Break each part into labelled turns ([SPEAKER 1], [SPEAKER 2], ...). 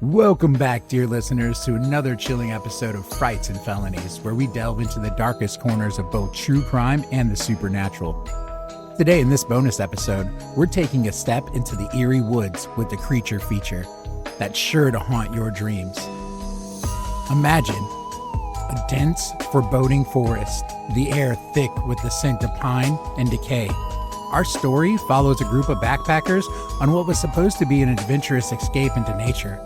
[SPEAKER 1] Welcome back, dear listeners, to another chilling episode of Frights and Felonies, where we delve into the darkest corners of both true crime and the supernatural. Today, in this bonus episode, we're taking a step into the eerie woods with the creature feature that's sure to haunt your dreams. Imagine a dense, foreboding forest, the air thick with the scent of pine and decay. Our story follows a group of backpackers on what was supposed to be an adventurous escape into nature.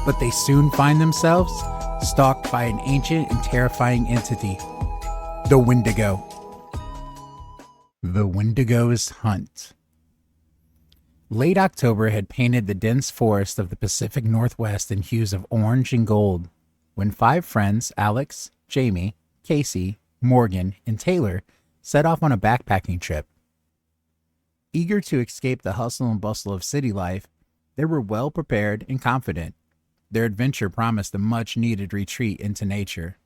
[SPEAKER 1] But they soon find themselves stalked by an ancient and terrifying entity, the Wendigo. The Wendigo's Hunt. Late October had painted the dense forest of the Pacific Northwest in hues of orange and gold, when 5 friends, Alex, Jamie, Casey, Morgan, and Taylor, set off on a backpacking trip. Eager to escape the hustle and bustle of city life, they were well prepared and confident. Their adventure promised a much-needed retreat into nature,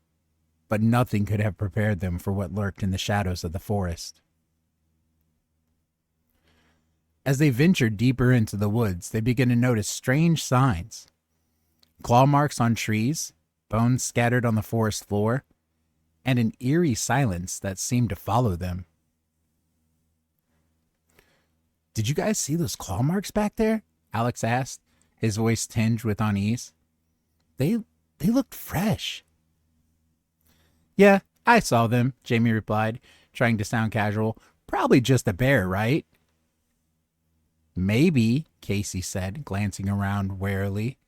[SPEAKER 1] but nothing could have prepared them for what lurked in the shadows of the forest. As they ventured deeper into the woods, they began to notice strange signs. Claw marks on trees, bones scattered on the forest floor, and an eerie silence that seemed to follow them. "Did you guys see those claw marks back there?" Alex asked, his voice tinged with unease. They looked fresh. "Yeah, I saw them," Jamie replied, trying to sound casual. "Probably just a bear, right?" "Maybe," Casey said, glancing around warily.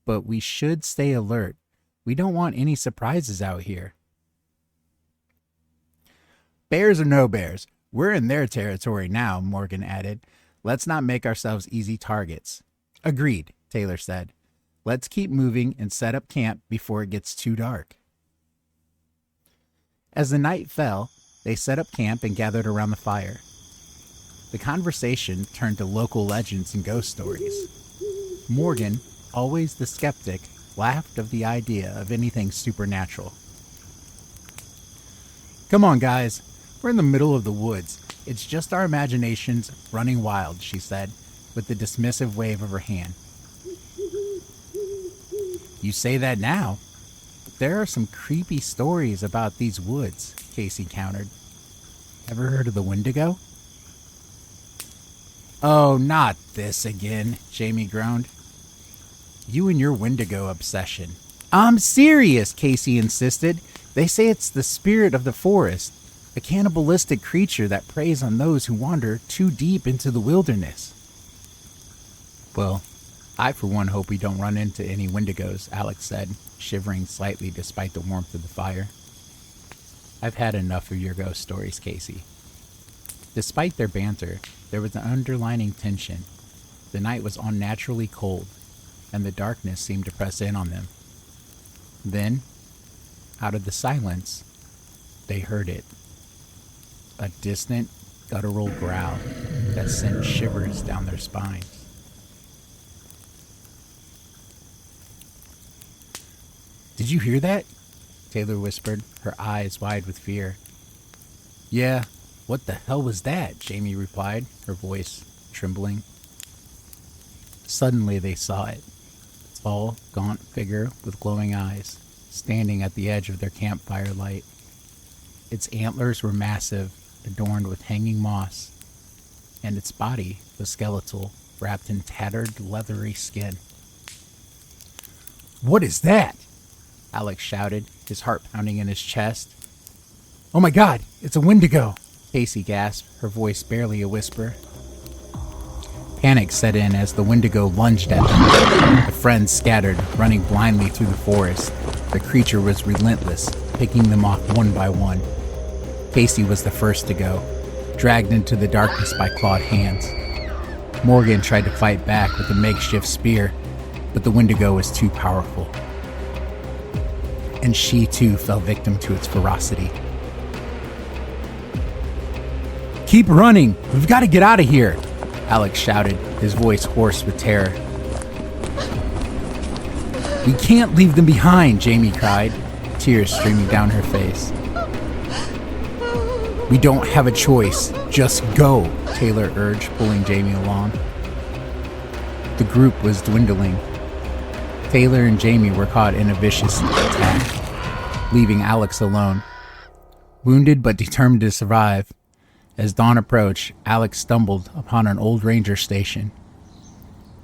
[SPEAKER 1] "But we should stay alert. We don't want any surprises out here." "Bears or no bears, we're in their territory now," Morgan added. "Let's not make ourselves easy targets." "Agreed," Taylor said. "Let's keep moving and set up camp before it gets too dark." As the night fell, they set up camp and gathered around the fire. The conversation turned to local legends and ghost stories. Morgan, always the skeptic, laughed of the idea of anything supernatural. "Come on, guys. We're in the middle of the woods. It's just our imaginations running wild," she said, with a dismissive wave of her hand. "You say that now. There are some creepy stories about these woods," Casey countered. "Ever heard of the Wendigo?" "Oh, not this again," Jamie groaned. "You and your Wendigo obsession." "I'm serious," Casey insisted. "They say it's the spirit of the forest, a cannibalistic creature that preys on those who wander too deep into the wilderness." "Well, I for one hope we don't run into any Wendigos," Alex said, shivering slightly despite the warmth of the fire. "I've had enough of your ghost stories, Casey." Despite their banter, there was an underlying tension. The night was unnaturally cold, and the darkness seemed to press in on them. Then, out of the silence, they heard it. A distant, guttural growl that sent shivers down their spines. "Did you hear that?" Taylor whispered, her eyes wide with fear. "Yeah, what the hell was that?" Jamie replied, her voice trembling. Suddenly they saw it. A tall, gaunt figure with glowing eyes, standing at the edge of their campfire light. Its antlers were massive, adorned with hanging moss, and its body was skeletal, wrapped in tattered, leathery skin. "What is that?" Alex shouted, his heart pounding in his chest. "Oh my God, it's a Wendigo!" Casey gasped, her voice barely a whisper. Panic set in as the Wendigo lunged at them. The friends scattered, running blindly through the forest. The creature was relentless, picking them off one by one. Casey was the first to go, dragged into the darkness by clawed hands. Morgan tried to fight back with a makeshift spear, but the Wendigo was too powerful. And she too fell victim to its ferocity. "Keep running! We've got to get out of here!" Alex shouted, his voice hoarse with terror. "We can't leave them behind," Jamie cried, tears streaming down her face. "We don't have a choice. Just go," Taylor urged, pulling Jamie along. The group was dwindling. Taylor and Jamie were caught in a vicious attack, leaving Alex alone. Wounded but determined to survive, as dawn approached, Alex stumbled upon an old ranger station.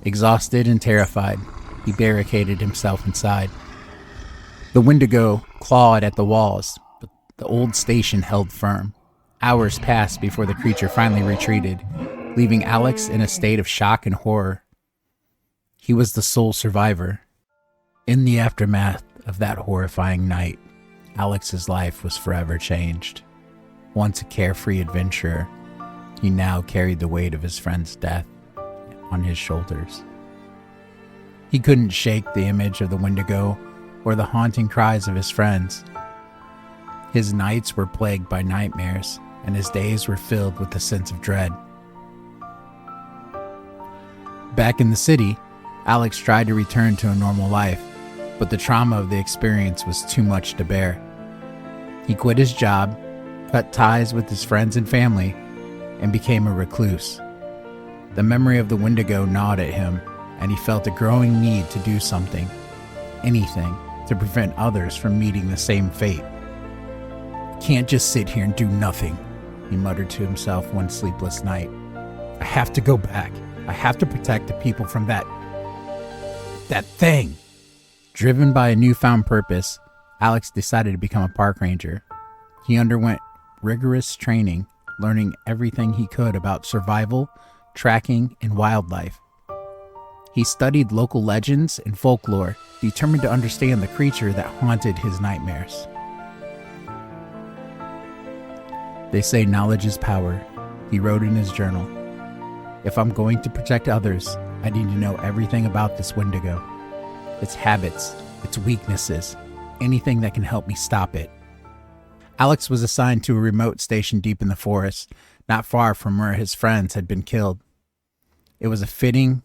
[SPEAKER 1] Exhausted and terrified, he barricaded himself inside. The Wendigo clawed at the walls, but the old station held firm. Hours passed before the creature finally retreated, leaving Alex in a state of shock and horror. He was the sole survivor. In the aftermath of that horrifying night, Alex's life was forever changed. Once a carefree adventurer, he now carried the weight of his friend's death on his shoulders. He couldn't shake the image of the Wendigo or the haunting cries of his friends. His nights were plagued by nightmares, and his days were filled with a sense of dread. Back in the city, Alex tried to return to a normal life, but the trauma of the experience was too much to bear. He quit his job, cut ties with his friends and family, and became a recluse. The memory of the Wendigo gnawed at him, and he felt a growing need to do something, anything, to prevent others from meeting the same fate. "I can't just sit here and do nothing," he muttered to himself one sleepless night. "I have to go back. I have to protect the people from that thing." Driven by a newfound purpose, Alex decided to become a park ranger. He underwent rigorous training, learning everything he could about survival, tracking, and wildlife. He studied local legends and folklore, determined to understand the creature that haunted his nightmares. "They say knowledge is power," he wrote in his journal. "If I'm going to protect others, I need to know everything about this Wendigo. Its habits, its weaknesses, anything that can help me stop it." Alex was assigned to a remote station deep in the forest, not far from where his friends had been killed. It was a fitting,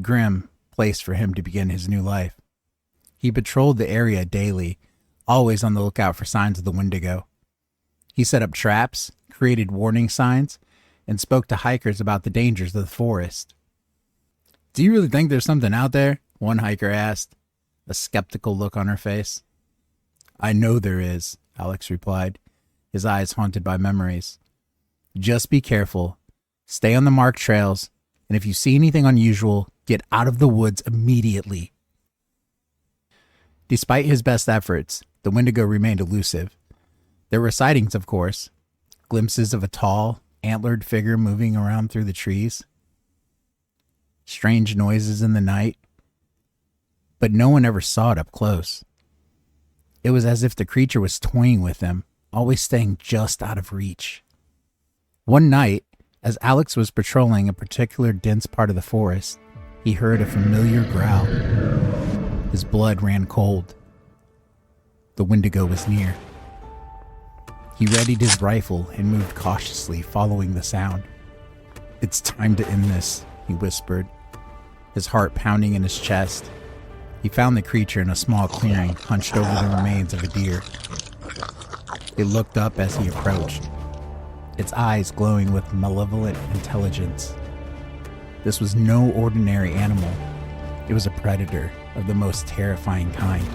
[SPEAKER 1] grim place for him to begin his new life. He patrolled the area daily, always on the lookout for signs of the Wendigo. He set up traps, created warning signs, and spoke to hikers about the dangers of the forest. "Do you really think there's something out there?" one hiker asked, a skeptical look on her face. "I know there is," Alex replied, his eyes haunted by memories. "Just be careful, stay on the marked trails, and if you see anything unusual, get out of the woods immediately." Despite his best efforts, the Wendigo remained elusive. There were sightings, of course, glimpses of a tall, antlered figure moving around through the trees, strange noises in the night, but no one ever saw it up close. It was as if the creature was toying with them, always staying just out of reach. One night, as Alex was patrolling a particular dense part of the forest, he heard a familiar growl. His blood ran cold. The Wendigo was near. He readied his rifle and moved cautiously, following the sound. "It's time to end this," he whispered, his heart pounding in his chest. He found the creature in a small clearing, hunched over the remains of a deer. It looked up as he approached, its eyes glowing with malevolent intelligence. This was no ordinary animal. It was a predator of the most terrifying kind.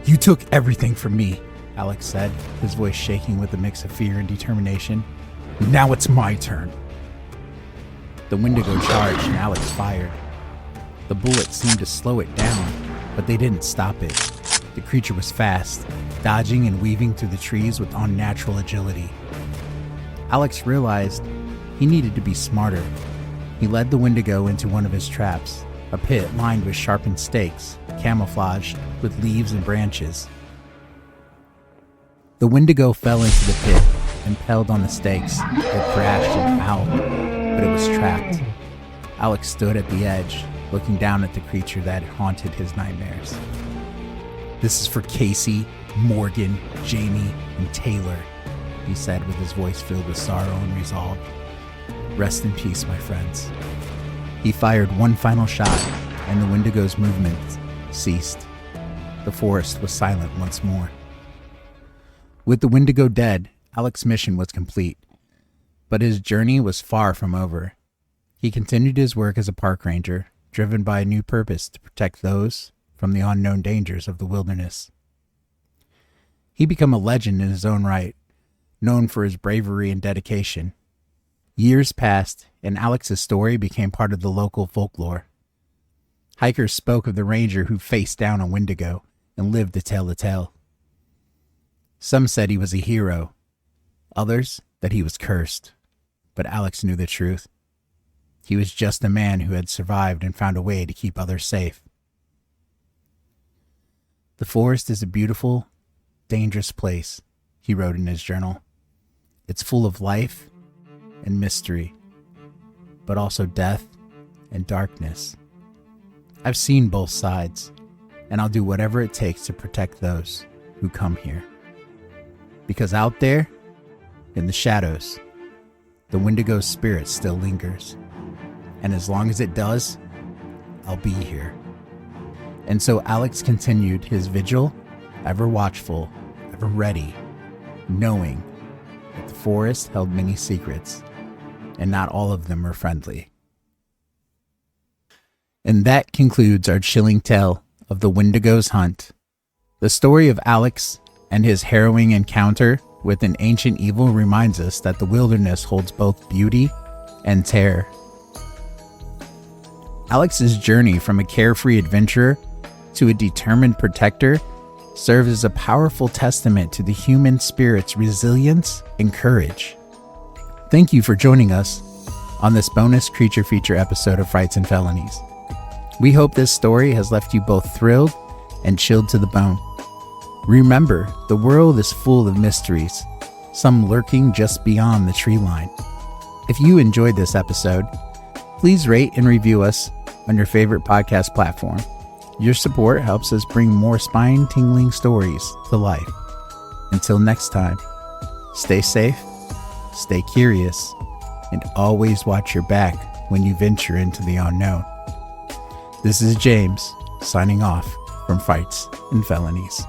[SPEAKER 1] "You took everything from me," Alex said, his voice shaking with a mix of fear and determination. "Now it's my turn." The Wendigo charged and Alex fired. The bullets seemed to slow it down, but they didn't stop it. The creature was fast, dodging and weaving through the trees with unnatural agility. Alex realized he needed to be smarter. He led the Wendigo into one of his traps, a pit lined with sharpened stakes, camouflaged with leaves and branches. The Wendigo fell into the pit, impaled on the stakes. It thrashed and howled, but it was trapped. Alex stood at the edge, looking down at the creature that had haunted his nightmares. "This is for Casey, Morgan, Jamie, and Taylor," he said with his voice filled with sorrow and resolve. "Rest in peace, my friends." He fired one final shot, and the Wendigo's movement ceased. The forest was silent once more. With the Wendigo dead, Alex's mission was complete, but his journey was far from over. He continued his work as a park ranger, driven by a new purpose to protect those from the unknown dangers of the wilderness. He became a legend in his own right, known for his bravery and dedication. Years passed, and Alex's story became part of the local folklore. Hikers spoke of the ranger who faced down a Wendigo and lived to tell the tale. Some said he was a hero, others that he was cursed, but Alex knew the truth. He was just a man who had survived and found a way to keep others safe. "The forest is a beautiful, dangerous place," he wrote in his journal. "It's full of life and mystery, but also death and darkness. I've seen both sides, and I'll do whatever it takes to protect those who come here. Because out there, in the shadows, the Wendigo's spirit still lingers. And as long as it does, I'll be here." And so Alex continued his vigil, ever watchful, ever ready, knowing that the forest held many secrets, and not all of them were friendly. And that concludes our chilling tale of the Wendigo's hunt. The story of Alex and his harrowing encounter with an ancient evil reminds us that the wilderness holds both beauty and terror. Alex's journey from a carefree adventurer to a determined protector serves as a powerful testament to the human spirit's resilience and courage. Thank you for joining us on this bonus creature feature episode of Frights and Felonies. We hope this story has left you both thrilled and chilled to the bone. Remember, the world is full of mysteries, some lurking just beyond the tree line. If you enjoyed this episode, please rate and review us on your favorite podcast platform. Your support helps us bring more spine-tingling stories to life. Until next time, stay safe, stay curious, and always watch your back when you venture into the unknown. This is James, signing off from Frights and Felonies.